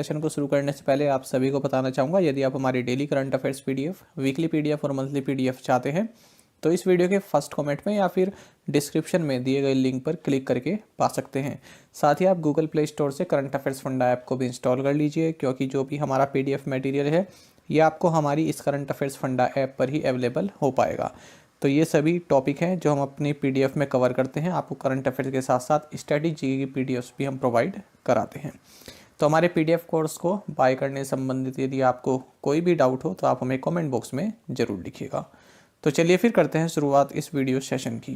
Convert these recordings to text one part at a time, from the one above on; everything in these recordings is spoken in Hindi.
सेशन को शुरू करने से पहले आप सभी को बताना चाहूँगा, यदि आप हमारी daily current affairs PDF, weekly PDF और मंथली पीडीएफ चाहते हैं तो इस वीडियो के फर्स्ट कमेंट में या फिर डिस्क्रिप्शन में दिए गए लिंक पर क्लिक करके पा सकते हैं। साथ ही आप गूगल प्ले स्टोर से करंट अफेयर्स फंडा ऐप को भी इंस्टॉल कर लीजिए, क्योंकि जो भी हमारा पीडीएफ मटेरियल है ये आपको हमारी इस करंट अफेयर्स फंडा ऐप पर ही अवेलेबल हो पाएगा। तो ये सभी टॉपिक हैं जो हम अपनी पीडीएफ में कवर करते हैं। आपको करंट अफेयर्स के साथ साथ स्ट्रेटेजी की पीडीएफ भी हम प्रोवाइड कराते हैं। तो हमारे पीडीएफ कोर्स को बाय करने संबंधित यदि आपको कोई भी डाउट हो तो आप हमें कमेंट बॉक्स में ज़रूर लिखिएगा। तो चलिए फिर करते हैं शुरुआत इस वीडियो सेशन की।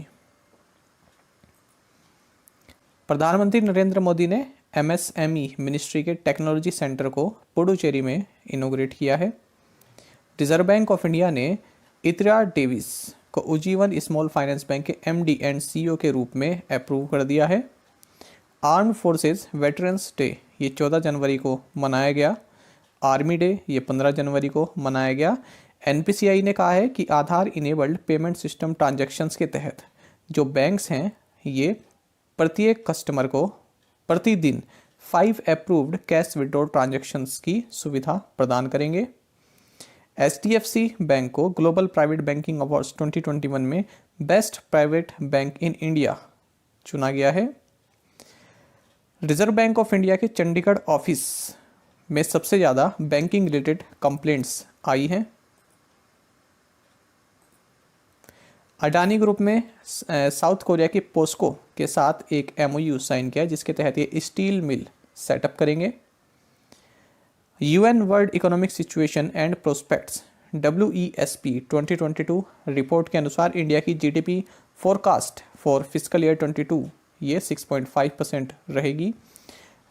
प्रधानमंत्री नरेंद्र मोदी ने एमएसएमई मिनिस्ट्री के टेक्नोलॉजी सेंटर को पुडुचेरी में इनॉग्रेट किया है। रिजर्व बैंक ऑफ इंडिया ने इत्रा डेविस को उज्जीवन स्मॉल फाइनेंस बैंक के एमडी एंड सीईओ के रूप में अप्रूव कर दिया है। आर्म फोर्सेस वेटरन्स डे ये 14 जनवरी को मनाया गया। आर्मी डे ये 15 जनवरी को मनाया गया। एनपीसीआई ने कहा है कि आधार इनेबल्ड पेमेंट सिस्टम ट्रांजैक्शंस के तहत जो बैंक्स हैं ये प्रत्येक कस्टमर को प्रतिदिन 5 अप्रूव्ड कैश विड्रॉल ट्रांजैक्शंस की सुविधा प्रदान करेंगे। एचडीएफसी बैंक को ग्लोबल प्राइवेट बैंकिंग अवार्ड्स 2021 में best private bank in India चुना गया है। रिजर्व बैंक ऑफ इंडिया के चंडीगढ़ ऑफिस में सबसे ज़्यादा बैंकिंग रिलेटेड कंप्लेंट्स आई हैं। अडानी ग्रुप में साउथ कोरिया की पोस्को के साथ एक एमओयू साइन किया, जिसके तहत ये स्टील मिल सेटअप करेंगे। UN world economic situation and prospects WESP 2022 report के अनुसार इंडिया की GDP forecast for fiscal year 22 ये 6.5% रहेगी।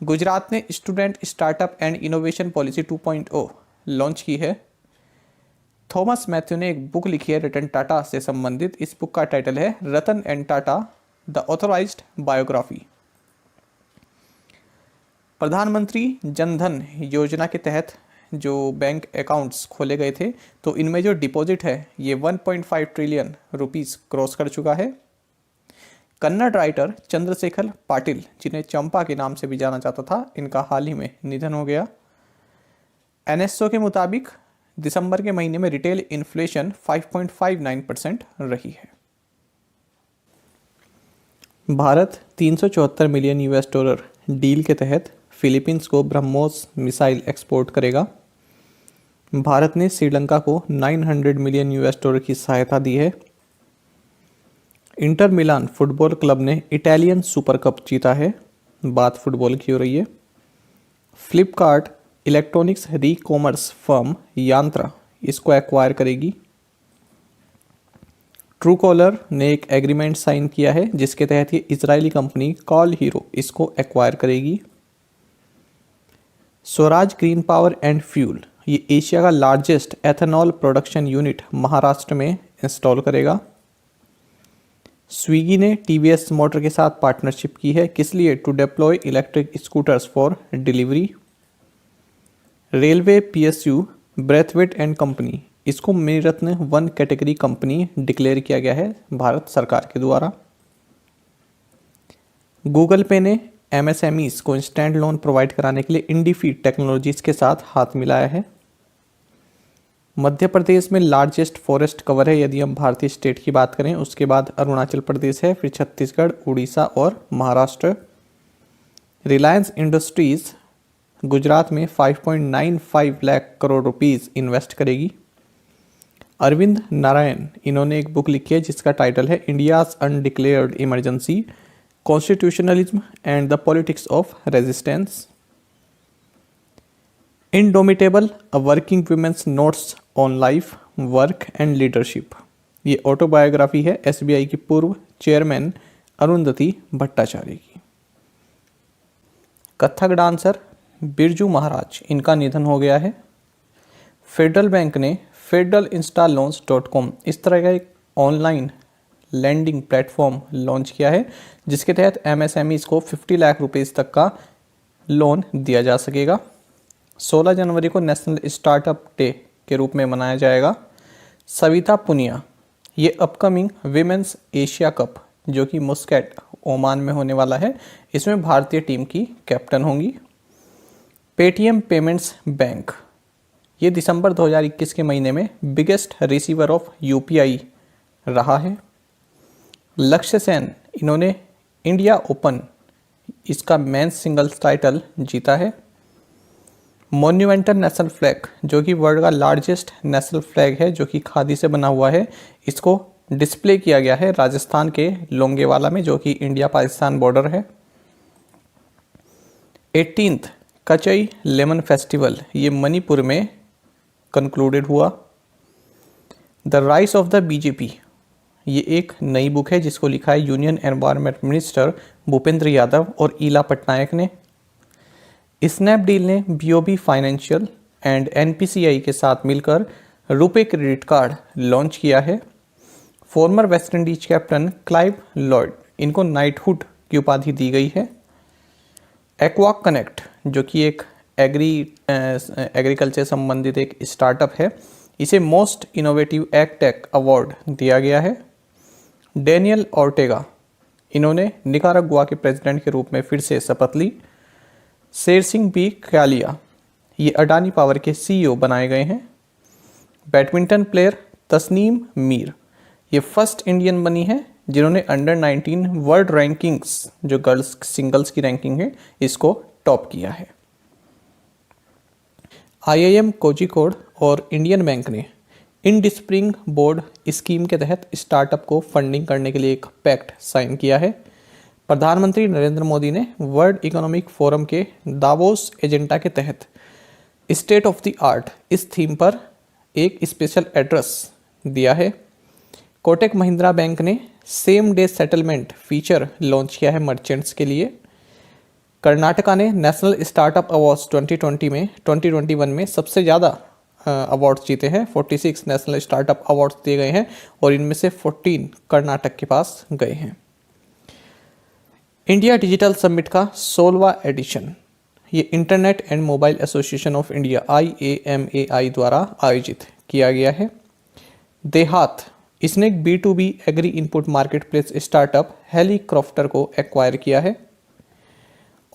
गुजरात ने student startup and innovation policy 2.0 launch की है। थॉमस मैथ्यू ने एक बुक लिखी है रतन टाटा से संबंधित। इस बुक का टाइटल है Ratan and Tata the authorised biography. Pradhan Mantri Jan Dhan योजना के तहत जो बैंक अकाउंट्स खोले गए थे तो इनमें जो डिपॉजिट है ये 1.5 ट्रिलियन रुपीस क्रॉस कर चुका है। कन्नड़ राइटर चंद्रशेखर पाटिल, जिन्हें चंपा के नाम से भी जाना जाता था, इनका हाल ही में निधन हो गया। एनएसओ के मुताबिक दिसंबर के महीने में रिटेल इन्फ्लेशन 5.59% रही है। Bharat 374 million US dollar deal के तहत फिलीपींस को ब्रह्मोस मिसाइल एक्सपोर्ट करेगा। भारत ने श्रीलंका को 900 मिलियन यूएस डॉलर की सहायता दी है। इंटर मिलान फुटबॉल क्लब ने इटालियन सुपर कप जीता है। बात फुटबॉल की हो रही है। फ्लिपकार्ट इलेक्ट्रॉनिक्स री कॉमर्स फर्म यांत्रा इसको एक्वायर करेगी। ट्रू कॉलर ने एक एग्रीमेंट साइन किया है, जिसके तहत ये इजरायली कंपनी कॉल हीरो इसको एक्वायर करेगी। Swaraj green power and fuel ये एशिया का largest ethanol production unit Maharashtra में इंस्टॉल करेगा। स्विगी ने टीवीएस मोटर के साथ पार्टनरशिप की है, किस लिए? To deploy electric scooters for delivery. Railway PSU Braithwaite and company इसको मणिरत्न 1 कैटेगरी कंपनी डिक्लेयर किया गया है भारत सरकार के द्वारा। गूगल पे ने एमएसएमईज को इंस्टेंट लोन प्रोवाइड कराने के लिए इंडीफीड टेक्नोलॉजीज के साथ हाथ मिलाया है। मध्य प्रदेश में लार्जेस्ट फॉरेस्ट कवर है यदि हम भारतीय स्टेट की बात करें। उसके बाद अरुणाचल प्रदेश है, फिर छत्तीसगढ़, उड़ीसा और महाराष्ट्र। रिलायंस इंडस्ट्रीज गुजरात में 5.95 लाख करोड़ रुपीस इन्वेस्ट करेगी। अरविंद नारायण इन्होंने एक बुक लिखी है जिसका टाइटल है India's undeclared emergency, constitutionalism and the politics of resistance. Indomitable a working women's notes on life, work and leadership ये ऑटोबायोग्राफी है एसबीआई की पूर्व चेयरमैन अरुंधति भट्टाचार्य की। कथक डांसर बिरजू महाराज इनका निधन हो गया है। फेडरल बैंक ने federalinstalloans.com इस तरह का एक ऑनलाइन लैंडिंग प्लेटफॉर्म लॉन्च किया है, जिसके तहत एमएसएमईज को 50 लाख रुपीस तक का लोन दिया जा सकेगा। 16 जनवरी को नेशनल स्टार्टअप डे के रूप में मनाया जाएगा। सविता पुनिया ये अपकमिंग विमेंस एशिया कप जो कि मुस्कैट ओमान में होने वाला है, इसमें भारतीय टीम की कैप्टन होंगी। पेटीएम पेमेंट्स बैंक, ये दिसंबर 2021 के महीने में बिगेस्ट रिसीवर ऑफ यूपीआई रहा है। लक्ष्य सेन, इन्होंने इंडिया ओपन इसका मेंस सिंगल्स टाइटल जीता है। मॉन्यूमेंटल नेशनल फ्लैग, जो कि वर्ल्ड का लार्जेस्ट नेशनल फ्लैग है, जो कि खादी से बना हुआ है, इसको डिस्प्ले किया गया है राजस्थान के लोंगेवाला में, जो कि इंडिया पाकिस्तान बॉर्डर है। 18th कचई लेमन फेस्टिवल, ये मणिपुर में कंक्लूडेड हुआ। The rice of the BJP, ये एक नई बुक है जिसको लिखा है union environment minister Bhupendra Yadav और ईला पटनायक ने। स्नैपडील ने बीओबी फाइनेंशियल एंड एनपीसीआई के साथ मिलकर रुपे क्रेडिट कार्ड लॉन्च किया है। Farmer West Indies captain Clive Lloyd, इनको नाइटहुड की उपाधि दी गई है। एक्वा कनेक्ट, जो कि एक एग्रीकल्चर संबंधित एक स्टार्टअप है, इसे मोस्ट इनोवेटिव एगटेक अवार्ड दिया गया है। डेनियल ऑर्टेगा, इन्होंने निकारागुआ के प्रेसिडेंट के रूप में फिर से शपथ ली। शेर सिंह बी ख्यालिया, ये अडानी पावर के सीईओ बनाए गए हैं। बैडमिंटन प्लेयर तस्नीम मीर, ये फर्स्ट इंडियन बनी है जिन्होंने अंडर 19 वर्ल्ड रैंकिंग्स, जो गर्ल्स सिंगल्स की रैंकिंग है, इसको टॉप किया है। आईआईएम कोझिकोड और इंडियन बैंक ने इंडस्प्रिंग बोर्ड स्कीम के तहत स्टार्टअप को फंडिंग करने के लिए एक पैक्ट साइन किया है। प्रधानमंत्री नरेंद्र मोदी ने वर्ल्ड इकोनॉमिक फोरम के दावोस एजेंडा के तहत स्टेट ऑफ द आर्ट इस थीम पर एक स्पेशल एड्रेस दिया है। कोटक महिंद्रा बैंक ने same day settlement feature launch किया है मर्चेंट्स के लिए। कर्नाटका ने नेशनल स्टार्टअप अवार्ड्स 2021 में सबसे ज़्यादा अवार्ड्स जीते हैं। 46 नेशनल स्टार्टअप अवार्ड्स दिए गए हैं और इनमें से 14 कर्नाटक के पास गए हैं। इंडिया डिजिटल समिट का 16वां एडिशन, ये internet and mobile association of India IAMAI द्वारा आयोजित किया गया है। देहात, इसने एक B2B agri input marketplace startup Helicrofter को एक्वायर किया है।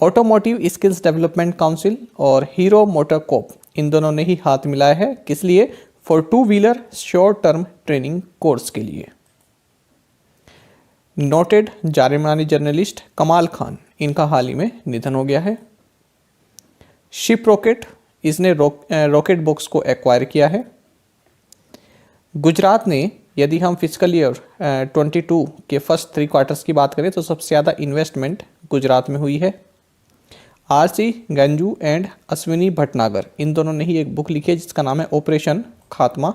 ऑटोमोटिव स्किल्स डेवलपमेंट काउंसिल और हीरो मोटर कॉप, इन दोनों ने ही हाथ मिलाया है, किस लिए? For 2 wheeler short term training course के लिए। नोटेड जापानी जर्नलिस्ट कमाल खान, इनका हाल ही में निधन हो गया है। शिप रॉकेट, इसने रॉकेट बॉक्स को एक्वायर किया है। गुजरात ने, यदि हम फिजिकल ईयर 22 के फर्स्ट 3 क्वार्टर्स की बात करें तो सबसे ज़्यादा इन्वेस्टमेंट गुजरात में हुई है। RC गंजू एंड अश्विनी भटनागर, इन दोनों ने ही एक बुक लिखी है जिसका नाम है ऑपरेशन खात्मा।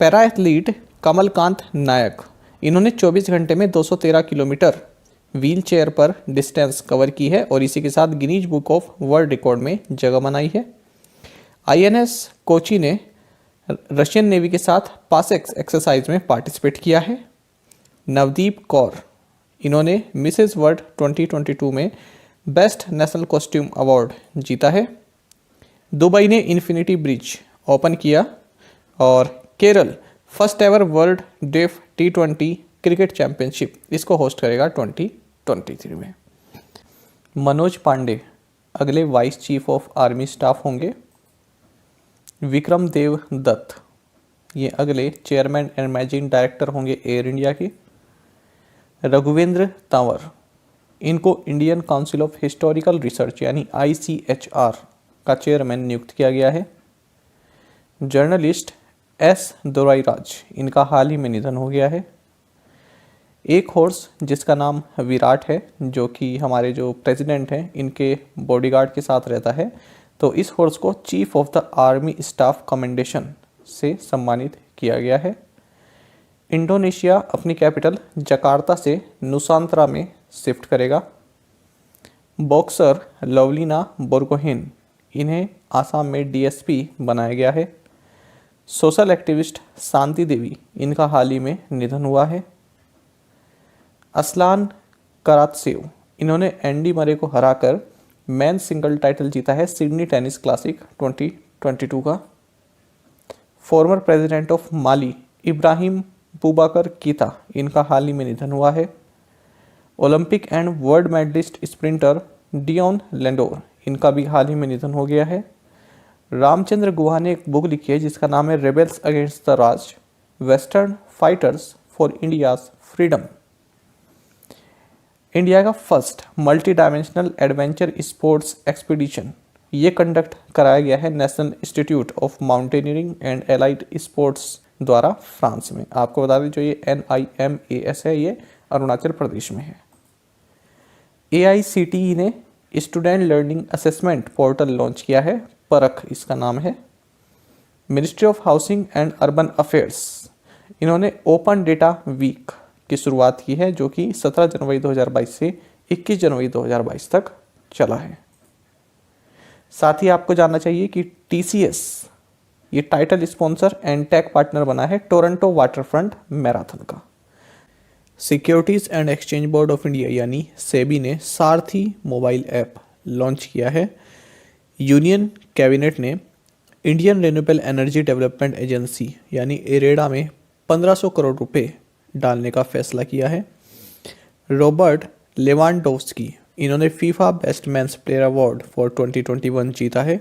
पैरा एथलीट कमलकांत नायक, इन्होंने 24 घंटे में 213 किलोमीटर व्हील चेयर पर डिस्टेंस कवर की है और इसी के साथ Guinness book of world record में जगह बनाई है। INS कोची ने रशियन नेवी के साथ पासेक्स एक्सरसाइज में पार्टिसिपेट किया है। नवदीप कौर, इन्होंने मिसेस वर्ल्ड 2022 में बेस्ट नेशनल कॉस्ट्यूम अवार्ड जीता है। दुबई ने इन्फिनिटी ब्रिज ओपन किया और Kerala first ever world deaf T20 cricket championship इसको होस्ट करेगा 2023 में। मनोज पांडे अगले vice chief of army staff होंगे। विक्रम देव दत्त, ये अगले चेयरमैन एंड मैनेजिंग डायरेक्टर होंगे एयर इंडिया के। रघुवेंद्र तंवर, इनको Indian council of historical research यानी ICHR का चेयरमैन नियुक्त किया गया है। जर्नलिस्ट S दोराईराज, इनका हाल ही में निधन हो गया है। एक हॉर्स जिसका नाम विराट है, जो कि हमारे जो प्रेसिडेंट हैं इनके बॉडीगार्ड के साथ रहता है, तो इस हॉर्स को chief of the army staff commendation से सम्मानित किया गया है। इंडोनेशिया अपनी कैपिटल जकार्ता से नुसांतरा में शिफ्ट करेगा। बॉक्सर लवलीना बोरगोहेन, इन्हें आसाम में DSP बनाया गया है। सोशल एक्टिविस्ट शांति देवी, इनका हाल ही में निधन हुआ है। असलान करातसेव, इन्होंने एंडी मरे को हराकर मैन सिंगल टाइटल जीता है सिडनी टेनिस क्लासिक 2022 का। Former president of Mali Ibrahim Boubacar Keita, इनका हाल ही में निधन हुआ है। Olympic and world medallist sprinter Deon Lendore, इनका भी हाल ही में निधन हो गया है। रामचंद्र गुहा ने एक बुक लिखी है जिसका नाम है rebels against the Raj, western fighters for India's freedom. India का first multi dimensional adventure sports expedition ये कंडक्ट कराया गया है National Institute of Mountaineering and Allied Sports द्वारा फ्रांस में। आपको बता दें जो ये NIMAS है ये अरुणाचल प्रदेश में है। AICTE ने student learning assessment portal launch किया है, परख इसका नाम है। Ministry of housing and urban affairs इन्होंने ओपन डेटा वीक की शुरुआत की है जो कि 17 जनवरी 2022 से 21 जनवरी 2022 तक चला है। साथ ही आपको जानना चाहिए कि TCS ये title sponsor and tech partner बना है टोरंटो वाटरफ्रंट मैराथन का। Securities and exchange board of India यानी सेबी ने सारथी मोबाइल ऐप लॉन्च किया है। यूनियन कैबिनेट ने Indian renewable energy development agency यानी इरेडा में 1500 करोड़ रुपए डालने का फैसला किया है। रॉबर्ट लेवांडोव्स्की इन्होंने FIFA best men's player award for 2021 जीता है।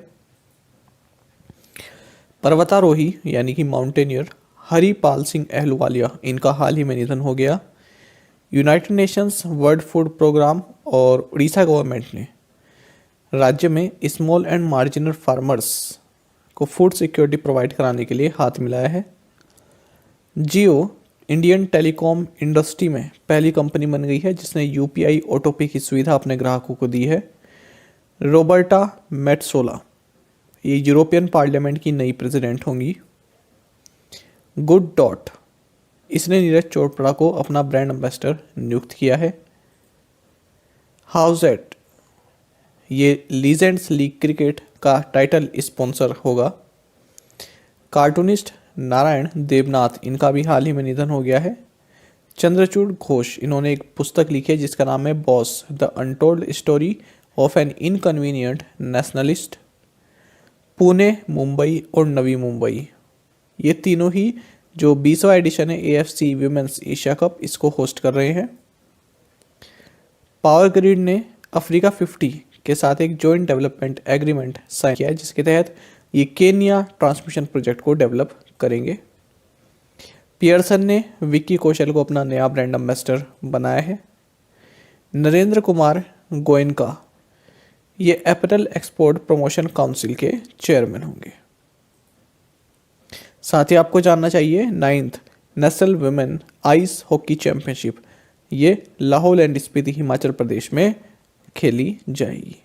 पर्वतारोही यानी कि माउंटेनियर हरिपाल सिंह अहलूवालिया इनका हाल ही में निधन हो गया। United nations world food programme और उड़ीसा गवर्नमेंट ने राज्य में स्मॉल एंड मार्जिनल फार्मर्स को फूड सिक्योरिटी प्रोवाइड कराने के लिए हाथ मिलाया है। जियो इंडियन टेलीकॉम इंडस्ट्री में पहली कंपनी बन गई है जिसने UPI ऑटोपे की सुविधा अपने ग्राहकों को दी है। रोबर्टा मेट्सोला ये यूरोपियन पार्लियामेंट की नई प्रेसिडेंट होंगी। गुड डॉट इसने नीरज चोपड़ा को अपना ब्रांड एम्बेसडर नियुक्त किया है। हाउसेट ये लीजेंड्स लीग क्रिकेट का टाइटल स्पॉन्सर होगा। कार्टूनिस्ट नारायण देवनाथ इनका भी हाल ही में निधन हो गया है। चंद्रचूड़ घोष इन्होंने एक पुस्तक लिखी है जिसका नाम है Bose the untold story of an inconvenient nationalist. Pune, Mumbai और नवी मुंबई ये तीनों ही जो 20वां एडिशन है AFC विमेंस एशिया कप इसको होस्ट कर रहे हैं। पावर ग्रिड ने अफ्रीका 50 के साथ एक जॉइंट डेवलपमेंट एग्रीमेंट साइन किया है जिसके तहत ये केन्या ट्रांसमिशन प्रोजेक्ट को डेवलप करेंगे। पियर्सन ने विक्की कौशल को अपना नया ब्रांड एम्बेसडर बनाया है। नरेंद्र कुमार गोयनका ये अपैरल एक्सपोर्ट प्रमोशन काउंसिल के चेयरमैन होंगे। साथ ही आपको जानना चाहिए 9th national women ice hockey championship ये लाहौल एंड स्पीति हिमाचल प्रदेश में खेली जाएगी।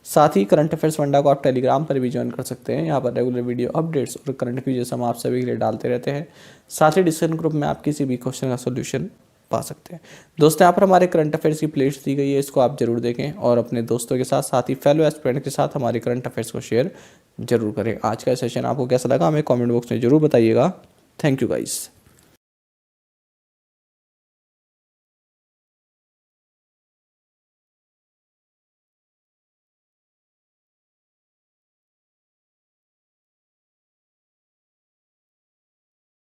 साथ ही करंट अफेयर्स वंडा को आप टेलीग्राम पर भी ज्वाइन कर सकते हैं। यहाँ पर रेगुलर वीडियो अपडेट्स और करंट क्विज़ हम आप सभी के लिए डालते रहते हैं। साथ ही डिस्कशन ग्रुप में आप किसी भी क्वेश्चन का सोल्यूशन पा सकते हैं। दोस्तों यहाँ पर हमारे करंट अफेयर्स की प्लेलिस्ट दी गई है, इसको आप जरूर देखें और अपने दोस्तों के साथ ही फेलो एस्पिरेंट के साथ हमारे करंट अफेयर्स को शेयर जरूर करें। आज का सेशन आपको कैसा लगा हमें कमेंट बॉक्स में जरूर बताइएगा। Thank you guys.